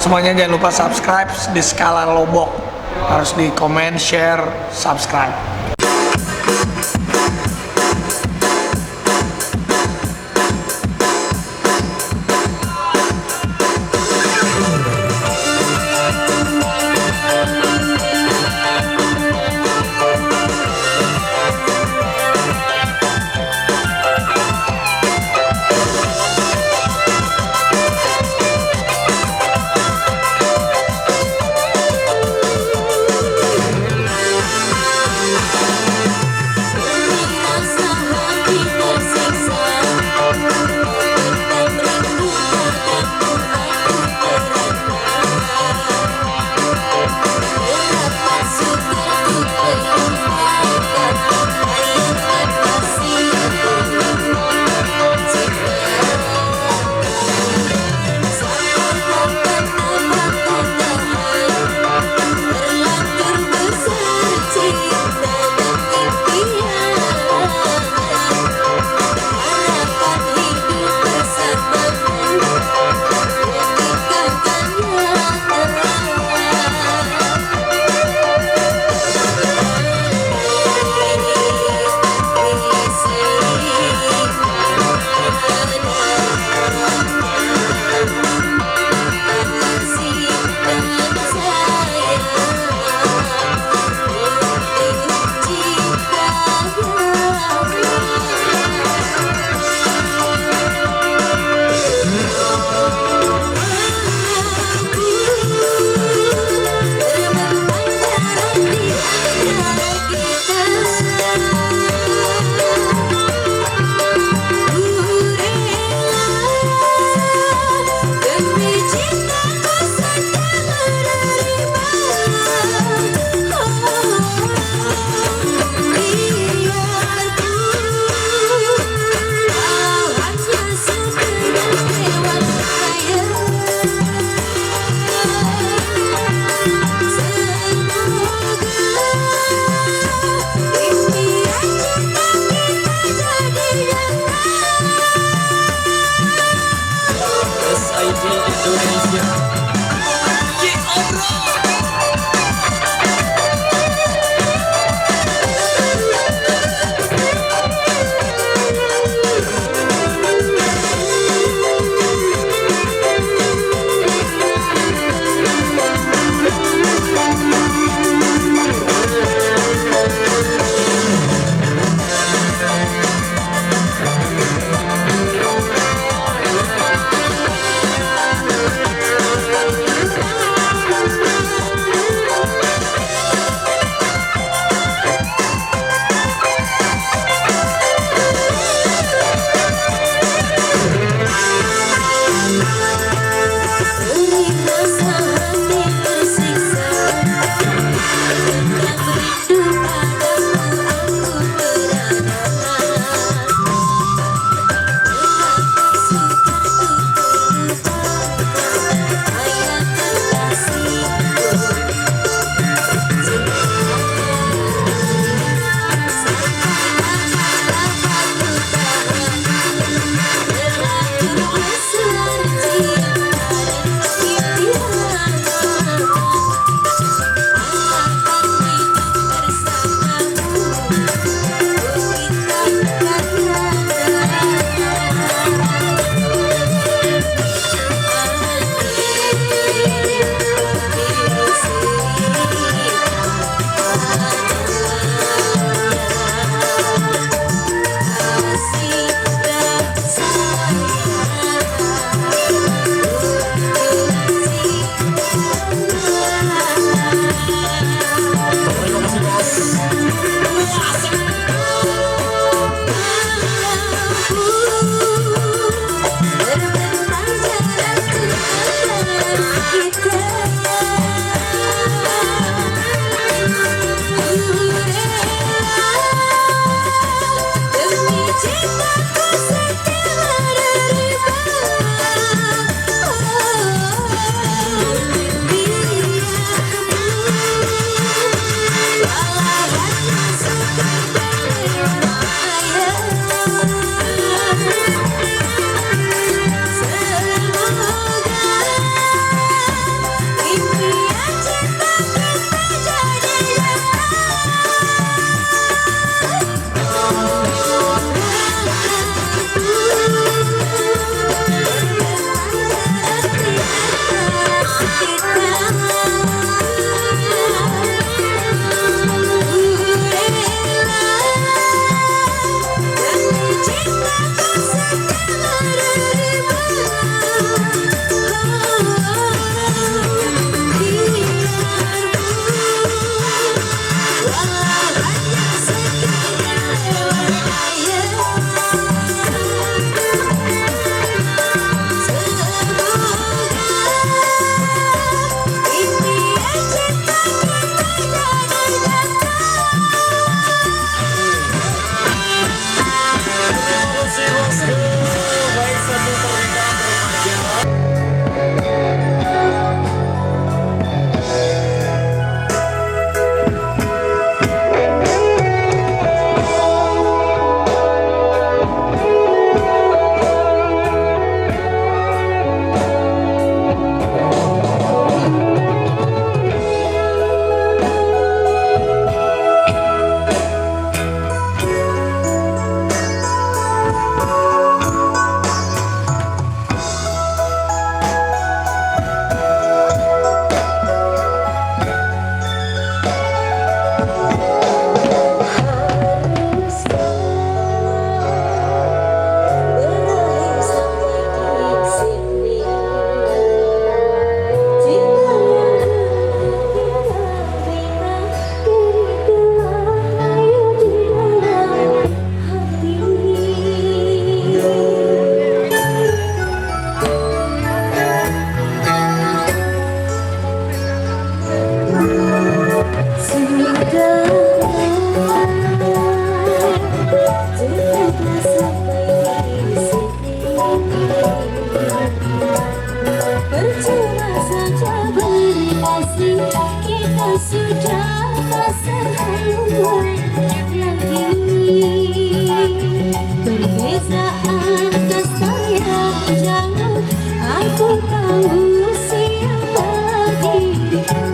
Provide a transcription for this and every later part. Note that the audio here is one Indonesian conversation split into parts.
semuanya jangan lupa subscribe di Skala Lombok. Harus di comment, share, subscribe. sudah tak sehaluan lagi. Perbezaan kesayangan jauh, aku tahu siapa diriku.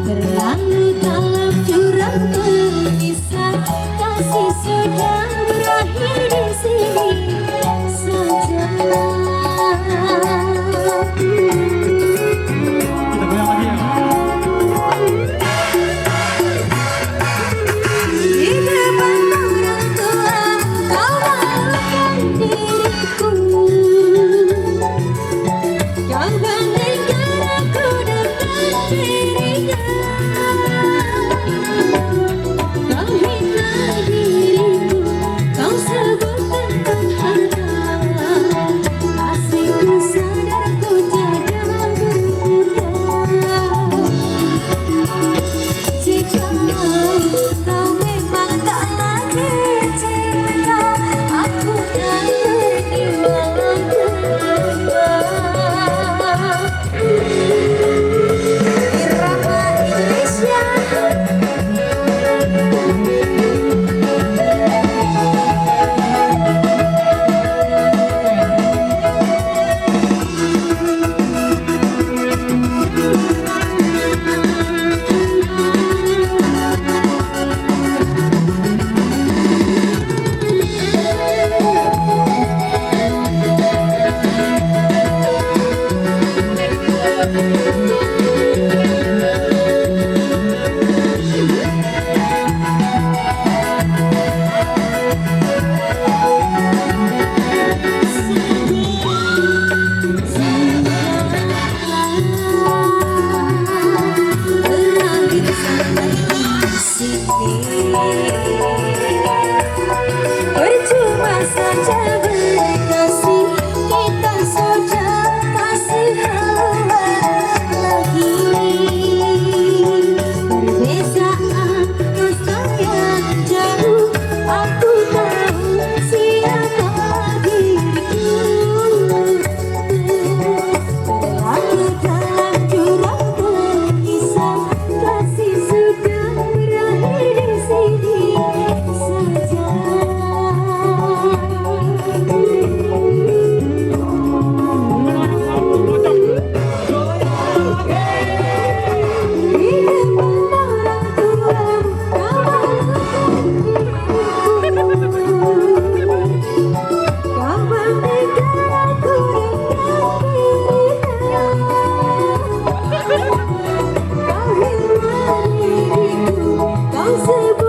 Terlalu dalam jurang berpisah, kasih sudah berakhir di sini saja. Kita goyang lagi ya. Di depan orang tua kau malukan diriku. Kau bandingkan aku dengan dirinya. Kau hina diriku, kau sebut tentang harta. Kasihku sadar ku jaga berkurang. Jika kau memang tak lagi cinta, aku kan berjuang kedua. Irama Indonesia. Berakhir sampai di sini. Percuma saja berkasih, kita sudah kasih haluan lagi. Perbezaan kesayangan jauh, aku tahu siapa diriku. Terlalu dalam jurang berpisah, kasih sudah berakhir di sini saja. Di depan orang tua kau malukan diriku. Kau bandingkan aku dengan dirinya. Kau hina diriku, kau sebut